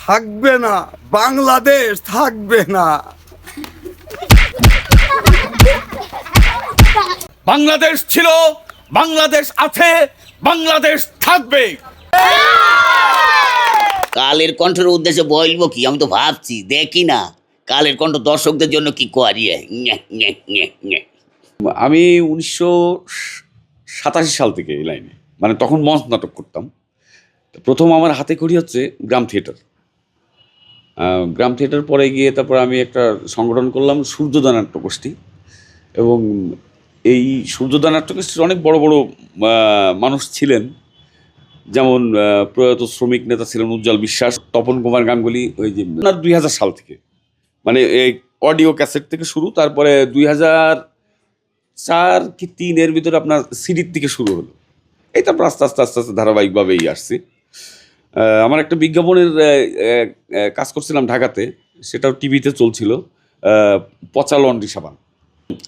থাকবে না, বাংলাদেশ থাকবে না। বাংলাদেশ ছিল, বাংলাদেশ আছে, বাংলাদেশ থাকবে। কালের কণ্ঠের উদ্দেশ্যে বলবো কি, আমি তো ভাবছি দেখি না কালের কণ্ঠ দর্শকদের জন্য কি করিয়ে। আমি 1987 সাল থেকে এই লাইনে, মানে তখন মঞ্চ নাটক করতাম। প্রথম আমার হাতে খড়ি হচ্ছে গ্রাম থিয়েটার। গ্রাম থিয়েটার পরে গিয়ে তারপর আমি একটা সংগঠন করলাম সূর্যোদয় নাট্যগোষ্ঠী, এবং এই সূর্যোদয় নাট্যগোষ্ঠীর অনেক বড় বড় মানুষ ছিলেন, যেমন প্রয়াত শ্রমিক নেতা ছিলেন উজ্জ্বল বিশ্বাস, তপন কুমার গাঙ্গুলি। ওই যে 2000 সাল থেকে, মানে এই অডিও ক্যাসেট থেকে শুরু, তারপরে 2004 কি 3 ভিতরে আপনার সিডির থেকে শুরু হলো। এই তারপর আস্তে আস্তে আস্তে আস্তে ধারাবাহিকভাবেই আসছি। আমার একটা বিজ্ঞাপনের কাজ করছিলাম ঢাকাতে, সেটাও টিভিতে চলছিল, পচা লন্ড্রি সাবান।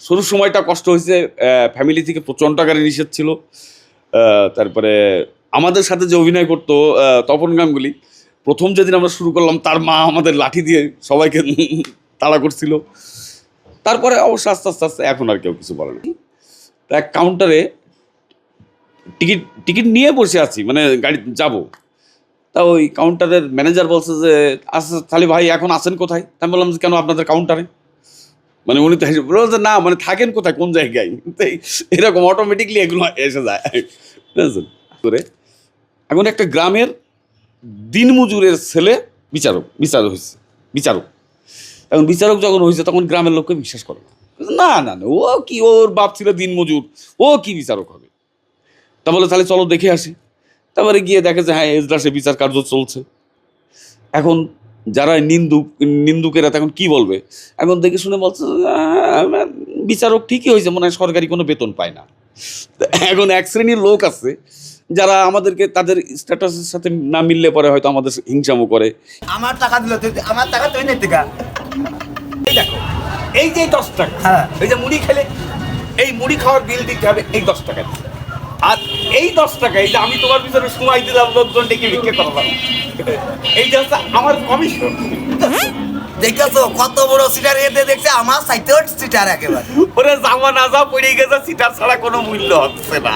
শুরুর সময়টা কষ্ট হয়েছে, ফ্যামিলি থেকে প্রচণ্ড আকারে নিষেধ ছিল। তারপরে আমাদের সাথে যে অভিনয় করতো তপন গাঙ্গুলি, প্রথম যেদিন আমরা শুরু করলাম তার মা আমাদের লাঠি দিয়ে সবাইকে তাড়া করছিল। তারপরে অবশ্য আস্তে আস্তে আস্তে এখন আর কেউ কিছু বলে না। এক কাউন্টারে টিকিট নিয়ে বসে আছি, মানে গাড়ি যাব। তা ওই কাউন্টারের ম্যানেজার বলছে যে আচ্ছা তাহলে ভাই এখন আছেন কোথায়? আমি বললাম যে কেন আপনাদের কাউন্টারে? মানে উনি তো বলল যে না, মানে থাকেন কোথায়, কোন জায়গায়? এরকম অটোমেটিকলি এগুলো এসে যায়, বুঝলেন করে। এখন একটা গ্রামের দিনমজুরের ছেলে বিচারক হয়েছে, বিচারক। এখন বিচারক যখন হয়েছে তখন গ্রামের লোককে বিশ্বাস করে না, না না, ও কি, ওর বাপ ছিল দিনমজুর, ও কি বিচারক হবে? তা বলে তাহলে চলো দেখে আসি। তারপরে গিয়ে দেখে যে হ্যাঁ এজলাসে বিচার কার্য চলছে। এখন যারা নিন্দুকেরা তখন কি বলবে? এখন দেখে শুনে বলছে বিচারক ঠিকই হয়েছে, মনে হয় সরকারি কোনো বেতন পায় না। এখন এক শ্রেণীর লোক আছে যারা আমাদেরকে তাদের স্ট্যাটাসের সাথে না মিললে পরে হয়তো আমাদের হিংসামো করে। আমার টাকা দিল, আমার টাকা তুই নেই টাকা। এই দেখো, এই যে 10 টাকা, হ্যাঁ। এই যে মুড়ি খেলে এই মুড়ি খাওয়ার বিল দিতে হবে, এই 10 টাকা। আর এই 10 টাকা, এই যে আমি তোমার পিছনে সময় দিলাম, লোকজন ডেকে ভিক্ষে করালাম, এইটা হচ্ছে আমার কমিশন। দেখেছো কত বড় সিটার, এতে দেখছে আমার সাইটেও সিটার একেবারে। ওরে জামা না যা পড়ে গেছে, সিটার ছাড়া কোনো মূল্য হচ্ছে না।